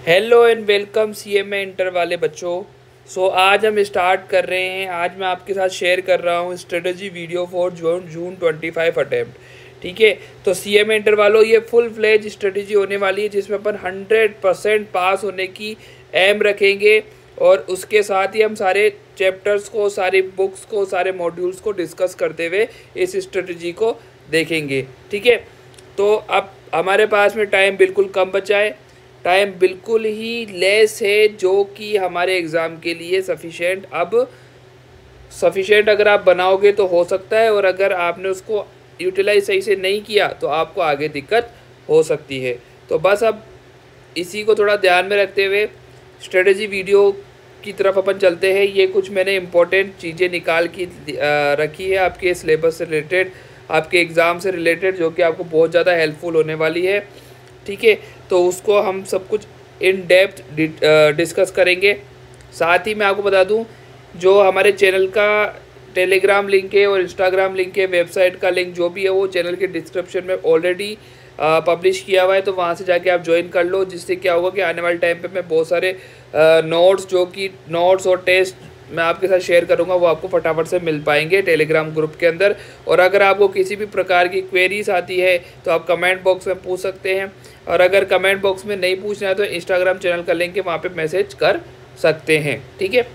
Hello and welcome CMA inter वाले बच्चों। आज हम स्टार्ट कर रहे हैं। आज मैं आपके साथ शेयर कर रहा हूँ strategy video for June 25 attempt. ठीक है, तो सीएमए इंटर वालों ये फुल फ्लेज स्ट्रेटजी होने वाली है जिसमें अपन 100% पास होने की एम रखेंगे और उसके साथ ही हम सारे चैप्टर्स को, सारी बुक्स को, सारे मॉड्यूल्स को डिस्कस करते हुए इस स्ट्रेटजी को देखेंगे। ठीक है, तो अब हमारे पास में टाइम बिल्कुल कम बचा है, टाइम बिल्कुल ही लेस है जो कि हमारे एग्ज़ाम के लिए सफिशेंट अगर आप बनाओगे तो हो सकता है, और अगर आपने उसको यूटिलाइज सही से नहीं किया तो आपको आगे दिक्कत हो सकती है। तो बस अब इसी को थोड़ा ध्यान में रखते हुए स्ट्रेटजी वीडियो की तरफ अपन चलते हैं। ये कुछ मैंने इम्पोर्टेंट चीज़ें निकाल की रखी है आपके सिलेबस से रिलेटेड, आपके एग्ज़ाम से रिलेटेड, जो कि आपको बहुत ज़्यादा हेल्पफुल होने वाली है। ठीक है, तो उसको हम सब कुछ इन डेप्थ डिस्कस करेंगे। साथ ही मैं आपको बता दूं, जो हमारे चैनल का टेलीग्राम लिंक है और इंस्टाग्राम लिंक है, वेबसाइट का लिंक जो भी है वो चैनल के डिस्क्रिप्शन में ऑलरेडी पब्लिश किया हुआ है, तो वहाँ से जाके आप ज्वाइन कर लो। जिससे क्या होगा कि आने वाले टाइम पे मैं बहुत सारे नोट्स और टेस्ट मैं आपके साथ शेयर करूंगा, वो आपको फटाफट से मिल पाएंगे टेलीग्राम ग्रुप के अंदर। और अगर आपको किसी भी प्रकार की क्वेरीज आती है तो आप कमेंट बॉक्स में पूछ सकते हैं, और अगर कमेंट बॉक्स में नहीं पूछना है तो इंस्टाग्राम चैनल का लिंक है, वहाँ पे मैसेज कर सकते हैं। ठीक है,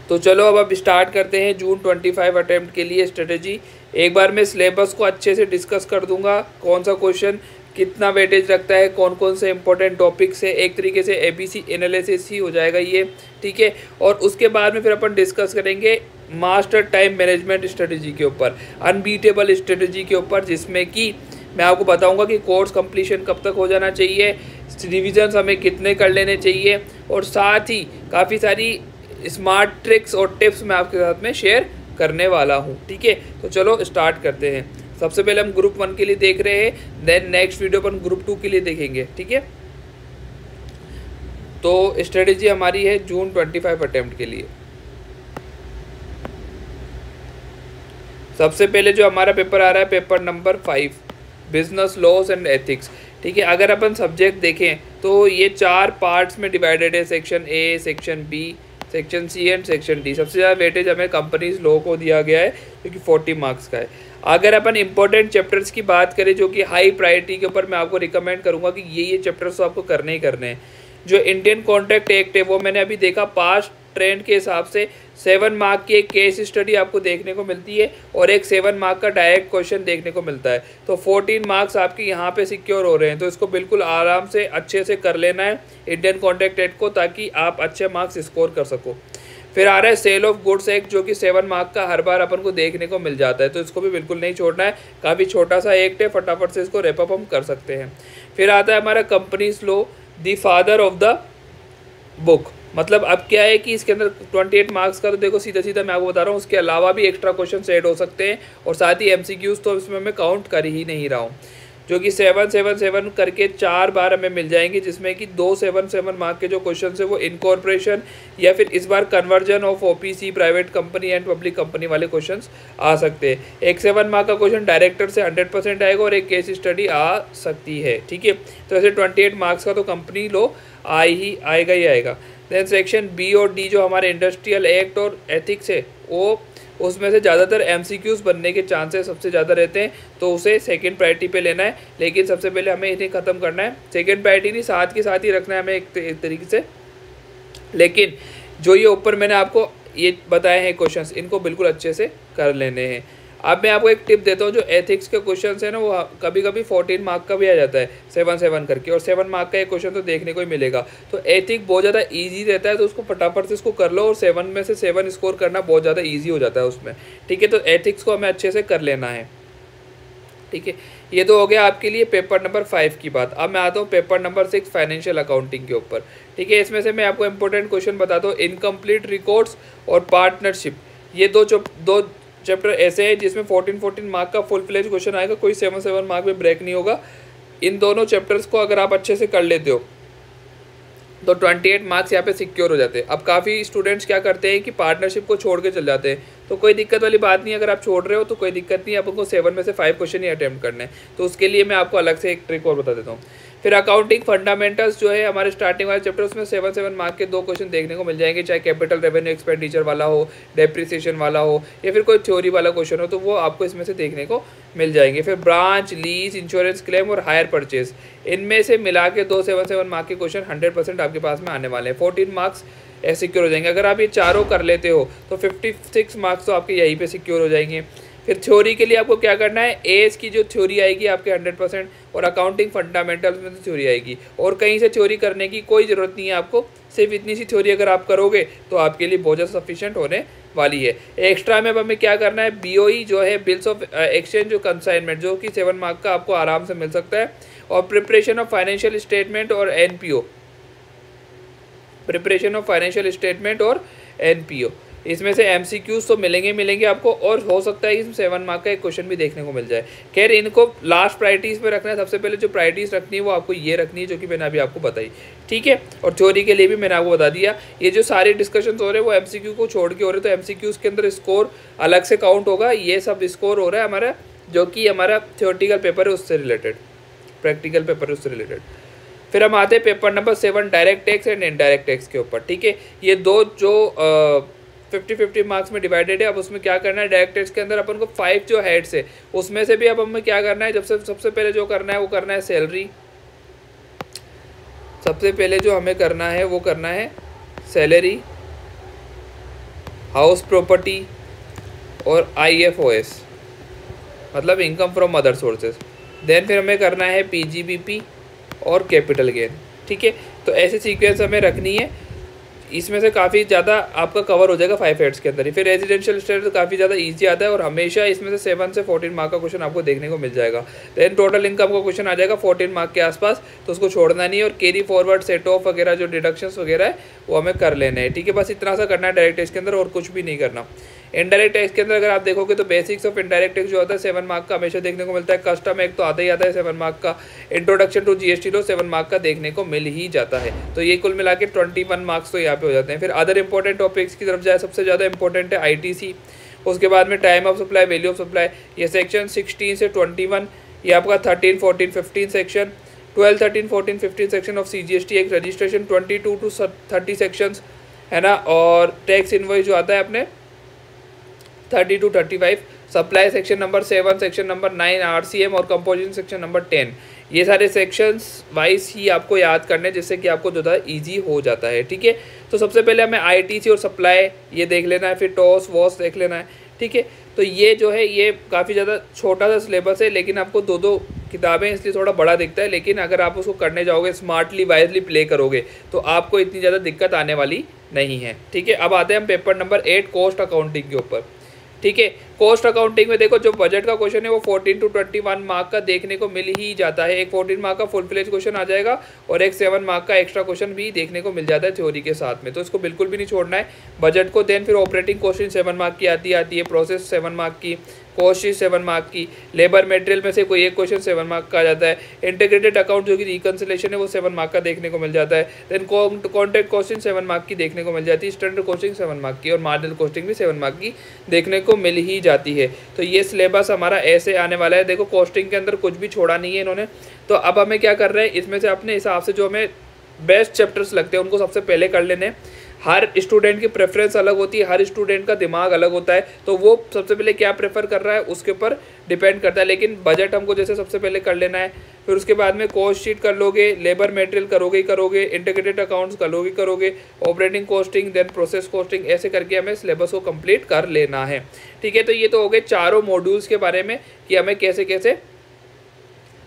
तो चलो अब स्टार्ट करते हैं जून 25 अटेम्प्ट के लिए स्ट्रेटजी। एक बार मैं सिलेबस को अच्छे से डिस्कस कर दूंगा, कौन सा क्वेश्चन कितना वेटेज रखता है, कौन कौन से इंपॉर्टेंट टॉपिक्स है, एक तरीके से एबीसी एनालिसिस ही हो जाएगा ये। ठीक है, और उसके बाद में फिर अपन डिस्कस करेंगे मास्टर टाइम मैनेजमेंट स्ट्रेटजी के ऊपर, अनबीटेबल स्ट्रेटजी के ऊपर, जिसमें कि मैं आपको बताऊंगा कि कोर्स कंप्लीशन कब तक हो जाना चाहिए, रिविजन्स हमें कितने कर लेने चाहिए, और साथ ही काफ़ी सारी स्मार्ट ट्रिक्स और टिप्स मैं आपके साथ में शेयर करने वाला हूँ। ठीक है, तो चलो स्टार्ट करते हैं। सबसे पहले हम ग्रुप 1 के लिए देख रहे हैं, देन नेक्स्ट वीडियो पर ग्रुप 2 के लिए देखेंगे। ठीक है, तो स्ट्रेटजी हमारी है जून 25 अटेम्प्ट के लिए। सबसे पहले जो हमारा पेपर आ रहा है, paper number 5, business loss and ethics. ठीक है, अगर अपन सब्जेक्ट देखें तो ये 4 पार्ट्स में डिवाइडेड है, section A, section B, section C and section D. सबसे ज़्यादा वेटेज हमें कंपनीज लॉ को दिया गया है जो कि 40 मार्क्स का है। अगर अपन इंपॉर्टेंट चैप्टर्स की बात करें जो कि हाई प्रायोरिटी के ऊपर, मैं आपको रिकमेंड करूंगा कि ये चैप्टर्स तो आपको करने ही करने हैं। जो इंडियन कॉन्ट्रैक्ट एक्ट है वो मैंने अभी देखा, पास्ट ट्रेंड के हिसाब से 7 मार्क की एक केस स्टडी आपको देखने को मिलती है और एक 7 मार्क का डायरेक्ट क्वेश्चन देखने को मिलता है। तो 14 मार्क्स आपके यहाँ पे सिक्योर हो रहे हैं, तो इसको बिल्कुल आराम से अच्छे से कर लेना है इंडियन कॉन्ट्रैक्ट एक्ट को, ताकि आप अच्छे मार्क्स स्कोर कर सको। फिर आ रहा है सेल ऑफ गुड्स एक्ट, जो कि 7 मार्क का हर बार अपन को देखने को मिल जाता है, तो इसको भी बिल्कुल नहीं छोड़ना है। काफ़ी छोटा सा एक्ट है, फटाफट से इसको रेपअप हम कर सकते हैं। फिर आता है हमारा companies law, the father of the book. मतलब अब क्या है कि इसके अंदर 28 मार्क्स का, तो देखो सीधा सीधा मैं आपको बता रहा हूँ, उसके अलावा भी एक्स्ट्रा क्वेश्चन ऐड हो सकते हैं, और साथ ही एमसीक्यूज तो इसमें मैं काउंट कर ही नहीं रहा हूँ, जो कि 7 करके 4 बार हमें मिल जाएंगे, जिसमें कि 2 7 मार्क के जो क्वेश्चन है वो इनकॉर्पोरेशन या फिर इस बार conversion of OPC, private company and public company वाले क्वेश्चंस आ सकते हैं। एक 7 मार्क का क्वेश्चन डायरेक्टर से 100% आएगा और एक केस स्टडी आ सकती है। ठीक है, तो ऐसे 28 मार्क्स का तो कंपनी लॉ आएगा ही आएगा। देन सेक्शन बी और डी जो हमारे इंडस्ट्रियल एक्ट और एथिक्स है, वो उसमें से ज़्यादातर एमसीक्यूज बनने के चांसेस सबसे ज़्यादा रहते हैं, तो उसे सेकंड प्रायोरिटी पे लेना है। लेकिन सबसे पहले हमें इन्हें ख़त्म करना है, सेकंड प्रायोरिटी नहीं, साथ के साथ ही रखना है हमें एक तरीके से। लेकिन जो ये ऊपर मैंने आपको ये बताए हैं क्वेश्चंस, इनको बिल्कुल अच्छे से कर लेने हैं। अब मैं आपको एक टिप देता हूँ, जो एथिक्स के क्वेश्चन है ना, वो कभी कभी 14 मार्क का भी आ जाता है 7 करके, और 7 मार्क का एक क्वेश्चन तो देखने को ही मिलेगा। तो एथिक बहुत ज़्यादा इजी रहता है, तो उसको फटाफट से इसको कर लो, और 7 में से 7 स्कोर करना बहुत ज़्यादा ईजी हो जाता है उसमें। ठीक है, तो एथिक्स को हमें अच्छे से कर लेना है। ठीक है, ये तो हो गया आपके लिए पेपर नंबर 5 की बात। अब मैं आता हूँ पेपर नंबर 6 फाइनेंशियल अकाउंटिंग के ऊपर। ठीक है, इसमें से मैं आपको इंपॉर्टेंट क्वेश्चन बताता हूँ, इनकम्प्लीट रिकॉर्ड्स और पार्टनरशिप। ये दो चैप्टर ऐसे हैं जिसमें 14 मार्क का फुल फ्लेज क्वेश्चन आएगा, कोई 7 मार्क में ब्रेक नहीं होगा। इन दोनों चैप्टर्स को अगर आप अच्छे से कर लेते हो तो 28 मार्क्स यहाँ पे सिक्योर हो जाते हैं। अब काफ़ी स्टूडेंट्स क्या करते हैं कि पार्टनरशिप को छोड़ के चल जाते हैं, तो कोई दिक्कत वाली बात नहीं। अगर आप छोड़ रहे हो तो कोई दिक्कत नहीं, आप उनको 7 में से 5 क्वेश्चन ही अटैम्प्ट करने हैं, तो उसके लिए मैं आपको अलग से एक ट्रिक और बता देता हूँ। फिर अकाउंटिंग फंडामेंटल्स जो है हमारे स्टार्टिंग वाले चैप्टर, उसमें 7 मार्क के 2 क्वेश्चन देखने को मिल जाएंगे, चाहे कैपिटल रेवेन्यू एक्सपेंडिचर वाला हो, डेप्रिसिएशन वाला हो, या फिर कोई थ्योरी वाला क्वेश्चन हो, तो वो आपको इसमें से देखने को मिल जाएंगे। फिर ब्रांच, लीज, इंश्योरेंस क्लेम और हायर परचेज, इनमें से मिला के 2 7 मार्क के क्वेश्चन 100% आपके पास में आने वाले हैं। 14 मार्क्स सिक्योर हो जाएंगे। अगर आप ये चारों कर लेते हो तो 56 मार्क्स तो आपके यहीं पे सिक्योर हो जाएंगे। फिर थ्योरी के लिए आपको क्या करना है, एज की जो थ्योरी आएगी आपके 100%, और अकाउंटिंग फंडामेंटल्स में तो थ्योरी आएगी, और कहीं से थ्योरी करने की कोई ज़रूरत नहीं है आपको। सिर्फ इतनी सी थ्योरी अगर आप करोगे तो आपके लिए बहुत ज़्यादा सफिशिएंट होने वाली है। एक्स्ट्रा में अब हमें क्या करना है, बीओई जो है, बिल्स ऑफ एक्सचेंज और कंसाइनमेंट, जो कि 7 मार्क का आपको आराम से मिल सकता है, और प्रिपरेशन ऑफ फाइनेंशियल स्टेटमेंट और NPO, preparation of financial statement और एनपीओ, इसमें से एमसीक्यूज तो मिलेंगे आपको, और हो सकता है इसमें 7 मार्क का एक क्वेश्चन भी देखने को मिल जाए। खैर इनको लास्ट प्रायोरिटीज़ में रखना है। सबसे पहले जो प्रायोरिटीज़ रखनी है वो आपको ये रखनी है जो कि मैंने अभी आपको बताई, ठीक है। और थ्योरी के लिए भी मैंने आपको बता दिया। ये जो सारे डिस्कशन हो रहे हैं वो एमसीक्यू को छोड़ के हो रहे हैं, तो एमसीक्यूज के अंदर स्कोर अलग से काउंट होगा। ये सब स्कोर हो रहा है हमारा जो कि हमारा थ्योरेटिकल पेपर है उससे रिलेटेड, प्रैक्टिकल पेपर है उससे रिलेटेड। फिर हम आते हैं paper number 7 direct tax and indirect tax के ऊपर, ठीक है। ये दो जो 50-50 मार्क्स में डिवाइडेड है। अब उसमें क्या करना है, डायरेक्ट टैक्स के अंदर अपन को 5 जो हेड्स है उसमें से भी अब हमें क्या करना है, सबसे पहले जो करना है वो करना है सैलरी। सबसे पहले जो हमें करना है वो करना है सैलरी, हाउस प्रॉपर्टी और IFOS, मतलब income from other sources. Then फिर हमें करना है PGBP और कैपिटल गेन, ठीक है। तो ऐसे सीक्वेंस हमें रखनी है। इसमें से काफ़ी ज़्यादा आपका कवर हो जाएगा 5 हेड्स के अंदर ही। फिर रेजिडेंशियल स्टेट तो काफ़ी ज़्यादा इजी आता है, और हमेशा इसमें से 7 से 14 मार्क का क्वेश्चन आपको देखने को मिल जाएगा। देन टोटल इनकम का क्वेश्चन आ जाएगा 14 मार्क के आसपास, तो उसको छोड़ना नहीं है। और कैरी फॉरवर्ड, सेट ऑफ वगैरह जो डिडक्शंस वगैरह है वो हमें कर लेने हैं, ठीक है। बस इतना सा करना है डायरेक्ट टैक्स के अंदर, और कुछ भी नहीं करना। इनडायरेक्ट टैक्स के अंदर अगर आप देखोगे तो बेसिक्स ऑफ इनडायरेक्ट टैक्स जो होता है 7 मार्क का हमेशा देखने को मिलता है। कस्टम एक तो आता ही आता है 7 मार्क का। Introduction to GST law 7 mark का देखने को मिल ही जाता है। तो ये कुल मिला के 21 मार्क्स तो यहाँ पे हो जाते हैं। फिर अदर इंपॉर्टेंट टॉपिक्स की तरफ जाए, सबसे ज़्यादा इंपॉर्टेंट है ITC, उसके बाद में time of supply, value of supply, ये सेक्शन 16 से 21, ये आपका 13, 14, 15 सेक्शन, 12, 13, 14, 15 सेक्शन ऑफ CGST एक रजिस्ट्रेशन, 22 to 30 सेक्शंस है ना। और टैक्स इनवॉइस जो आता है अपने 30 to 35, supply section number 7, section number 9 RCM, और कंपोजिशन सेक्शन नंबर 10। ये सारे सेक्शंस वाइज ही आपको याद करने हैं, जिससे कि आपको जो है ईजी हो जाता है, ठीक है। तो सबसे पहले हमें ITC और सप्लाई ये देख लेना है, फिर टॉस वॉस देख लेना है, ठीक है। तो ये जो है ये काफ़ी ज़्यादा छोटा सा सिलेबस है, लेकिन आपको 2 किताबें इसलिए थोड़ा बड़ा दिखता है, लेकिन अगर आप उसको करने जाओगे, स्मार्टली वाइजली प्ले करोगे, तो आपको इतनी ज़्यादा दिक्कत आने वाली नहीं है, ठीक है। अब आते हैं हम पेपर नंबर 8 कॉस्ट अकाउंटिंग के ऊपर, ठीक है। कॉस्ट अकाउंटिंग में देखो जो बजट का क्वेश्चन है वो 14 to 21 मार्क का देखने को मिल ही जाता है। एक 14 मार्क का फुल फ्लेज क्वेश्चन आ जाएगा, और एक 7 मार्क का एक्स्ट्रा क्वेश्चन भी देखने को मिल जाता है थ्योरी के साथ में, तो इसको बिल्कुल भी नहीं छोड़ना है बजट को। देन फिर ऑपरेटिंग कॉस्टिंग 7 मार्क की आती है, प्रोसेस 7 मार्क की, कॉस्ट शीट 7 मार्क की, लेबर मटेरियल में से कोई एक क्वेश्चन 7 मार्क का आ जाता है, इंटीग्रेटेड अकाउंट जो कि रिकंसिलेशन है वो 7 मार्क का देखने को मिल जाता है। देन कॉन्ट्रैक्ट कॉस्टिंग 7 मार्क की देखने को मिल जाती है, स्टैंडर्ड कॉस्टिंग 7 मार्क की, और मार्जिनल कॉस्टिंग भी 7 मार्क की देखने को मिल ही जाती है। तो ये सिलेबस हमारा ऐसे आने वाला है। देखो कॉस्टिंग के अंदर कुछ भी छोड़ा नहीं है इन्होंने। तो अब हमें क्या कर रहे हैं, इसमें से अपने हिसाब से जो हमें बेस्ट चैप्टर्स लगते हैं उनको सबसे पहले कर लेने। हर स्टूडेंट की प्रेफरेंस अलग होती है, हर स्टूडेंट का दिमाग अलग होता है, तो वो सबसे पहले क्या प्रेफर कर रहा है उसके ऊपर डिपेंड करता है। लेकिन बजट हमको जैसे सबसे पहले कर लेना है, फिर उसके बाद में कॉस्ट शीट कर लोगे, लेबर मटेरियल करोगे, इंटीग्रेटेड अकाउंट्स करोगे, operating costing, then process costing, ऐसे करके हमें सिलेबस को कंप्लीट कर लेना है, ठीक है। तो ये तो हो गए चारों मॉड्यूल्स के बारे में कि हमें कैसे कैसे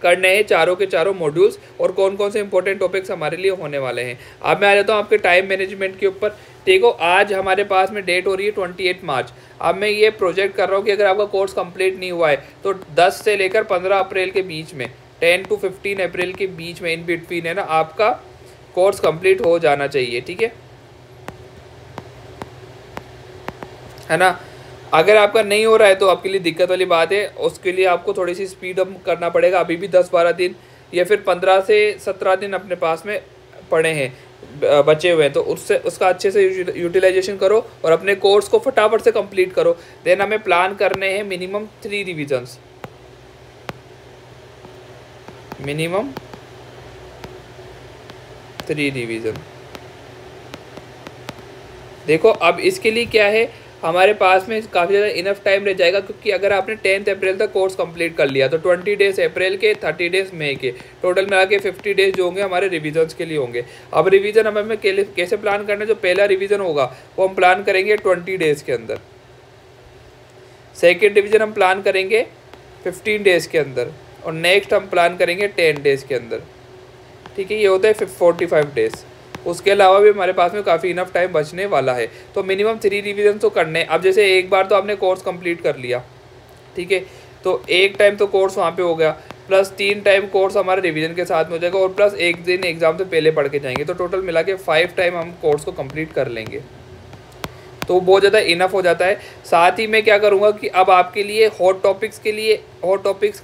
करने हैं चारों के चारों मॉड्यूल्स, और कौन कौन से इंपॉर्टेंट टॉपिक्स हमारे लिए होने वाले हैं। अब मैं आ जाता हूँ आपके टाइम मैनेजमेंट के ऊपर। देखो आज हमारे पास में डेट हो रही है 28 मार्च। अब मैं ये प्रोजेक्ट कर रहा हूँ कि अगर आपका कोर्स कंप्लीट नहीं हुआ है तो 10 से लेकर 15 अप्रैल के बीच में, 10 to 15 अप्रैल के बीच में, इन बिटवीन है ना, आपका कोर्स कंप्लीट हो जाना चाहिए, ठीक है ना। अगर आपका नहीं हो रहा है तो आपके लिए दिक्कत वाली बात है, उसके लिए आपको थोड़ी सी स्पीड अप करना पड़ेगा। अभी भी 10-12 दिन या फिर 15 से 17 दिन अपने पास में पड़े हैं, बचे हुए हैं, तो उसका अच्छे से यूटिलाइजेशन करो और अपने कोर्स को फटाफट से कंप्लीट करो। देन हमें प्लान करने हैं मिनिमम 3 रिविजन्स, मिनिमम 3 रिवीजन। देखो अब इसके लिए क्या है, हमारे पास में काफ़ी ज़्यादा इनफ टाइम रह जाएगा, क्योंकि अगर आपने 10 अप्रैल तक कोर्स कंप्लीट कर लिया तो 20 डेज अप्रैल के, 30 डेज मई के, टोटल मिला के 50 डेज जो होंगे हमारे रिविजन्स के लिए होंगे। अब रिवीजन हमें कैसे प्लान करना है, जो पहला रिवीजन होगा वो हम प्लान करेंगे 20 डेज़ के अंदर, सेकेंड रिवीजन हम प्लान करेंगे 15 डेज़ के अंदर, और नेक्स्ट हम प्लान करेंगे 10 डेज़ के अंदर। ठीक है, ये होता है 45 डेज़। उसके अलावा भी हमारे पास में काफ़ी इनफ टाइम बचने वाला है। तो मिनिमम 3 रिवीजन तो करने। अब जैसे एक बार तो आपने कोर्स कंप्लीट कर लिया, ठीक है, तो एक टाइम तो कोर्स वहाँ पे हो गया, प्लस 3 टाइम कोर्स हमारे रिवीजन के साथ में हो जाएगा, और प्लस एक दिन एग्जाम से पहले पढ़ के जाएंगे, तो टोटल मिला के 5 टाइम हम कोर्स को कंप्लीट कर लेंगे, तो बहुत ज़्यादा इनफ हो जाता है। साथ ही मैं क्या करूँगा कि अब आपके लिए हॉट टॉपिक्स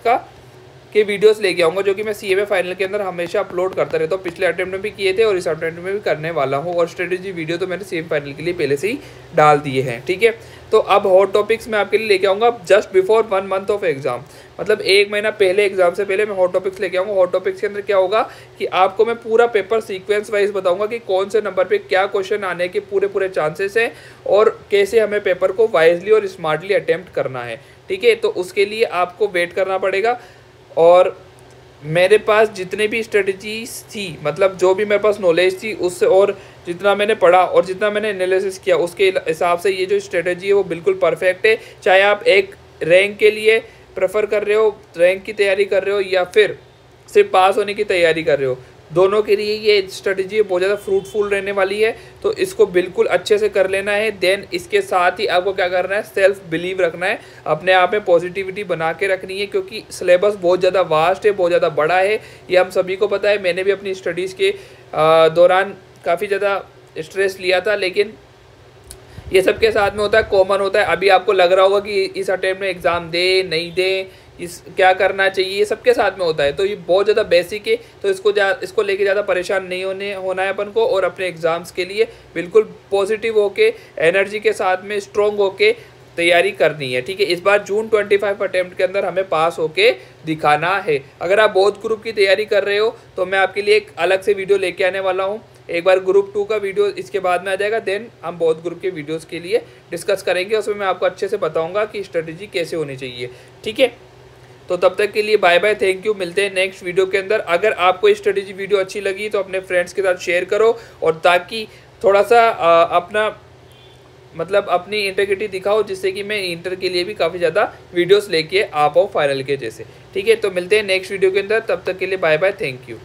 के वीडियोस लेके आऊँगा, जो कि मैं CMA फाइनल के अंदर हमेशा अपलोड करता रहता हूँ। पिछले अटेम्प्ट में भी किए थे और इस अटेम्प्ट में भी करने वाला हूँ, और स्ट्रेटेजी वीडियो तो मैंने CMA फाइनल के लिए पहले से ही डाल दिए हैं। ठीक है, तो अब हॉट टॉपिक्स मैं आपके लिए लेके आऊँगा just before 1 month of exam, मतलब 1 महीना पहले एग्जाम से पहले मैं हॉट टॉपिक्स लेके आऊँगा। हॉट टॉपिक्स के अंदर क्या होगा कि आपको मैं पूरा पेपर सीक्वेंस वाइज बताऊँगा कि कौन से नंबर पे क्या क्वेश्चन आने के पूरे चांसेस हैं, और कैसे हमें पेपर को वाइजली और स्मार्टली अटेम्प्ट करना है। ठीक है, तो उसके लिए आपको वेट करना पड़ेगा। और मेरे पास जितने भी स्ट्रेटजीज थी, मतलब जो भी मेरे पास नॉलेज थी उससे, और जितना मैंने पढ़ा और जितना मैंने एनालिसिस किया, उसके हिसाब से ये जो स्ट्रेटजी है वो बिल्कुल परफेक्ट है। चाहे आप एक रैंक के लिए प्रेफर कर रहे हो, रैंक की तैयारी कर रहे हो, या फिर सिर्फ पास होने की तैयारी कर रहे हो, दोनों के लिए ये स्ट्रेटजी बहुत ज़्यादा फ्रूटफुल रहने वाली है। तो इसको बिल्कुल अच्छे से कर लेना है। देन इसके साथ ही आपको क्या करना है, सेल्फ बिलीव रखना है, अपने आप में पॉजिटिविटी बना के रखनी है, क्योंकि सिलेबस बहुत ज़्यादा वास्ट है, बहुत ज़्यादा बड़ा है, ये हम सभी को पता है। मैंने भी अपनी स्टडीज़ के दौरान काफ़ी ज़्यादा स्ट्रेस लिया था, लेकिन ये सबके साथ में होता है, कॉमन होता है। अभी आपको लग रहा होगा कि इस अटेम्प्ट में एग्ज़ाम दे नहीं दे, इस क्या करना चाहिए, ये सबके साथ में होता है। तो ये बहुत ज़्यादा बेसिक है, तो इसको लेके ज़्यादा परेशान नहीं होना है अपन को, और अपने एग्ज़ाम्स के लिए बिल्कुल पॉजिटिव होके, एनर्जी के साथ में स्ट्रॉन्ग होके तैयारी करनी है। ठीक है, इस बार जून 25 अटेम्प्ट के अंदर हमें पास होके दिखाना है। अगर आप बोथ ग्रुप की तैयारी कर रहे हो तो मैं आपके लिए एक अलग से वीडियो लेके आने वाला हूँ। एक बार ग्रुप 2 का वीडियो इसके बाद में आ जाएगा, देन हम बोथ ग्रुप के वीडियोस के लिए डिस्कस करेंगे। उसमें मैं आपको अच्छे से बताऊंगा कि स्ट्रेटजी कैसे होनी चाहिए। ठीक है, तो तब तक के लिए बाय बाय, थैंक यू। मिलते हैं नेक्स्ट वीडियो के अंदर। अगर आपको ये स्ट्रेटजी वीडियो अच्छी लगी तो अपने फ्रेंड्स के साथ शेयर करो, और ताकि थोड़ा सा अपनी इंटीग्रिटी दिखाओ, जिससे कि मैं इंटर के लिए भी काफ़ी ज़्यादा वीडियोस लेके आ पाऊँ फाइनल के जैसे। ठीक है, तो मिलते हैं नेक्स्ट वीडियो के अंदर, तब तक के लिए बाय बाय, थैंक यू।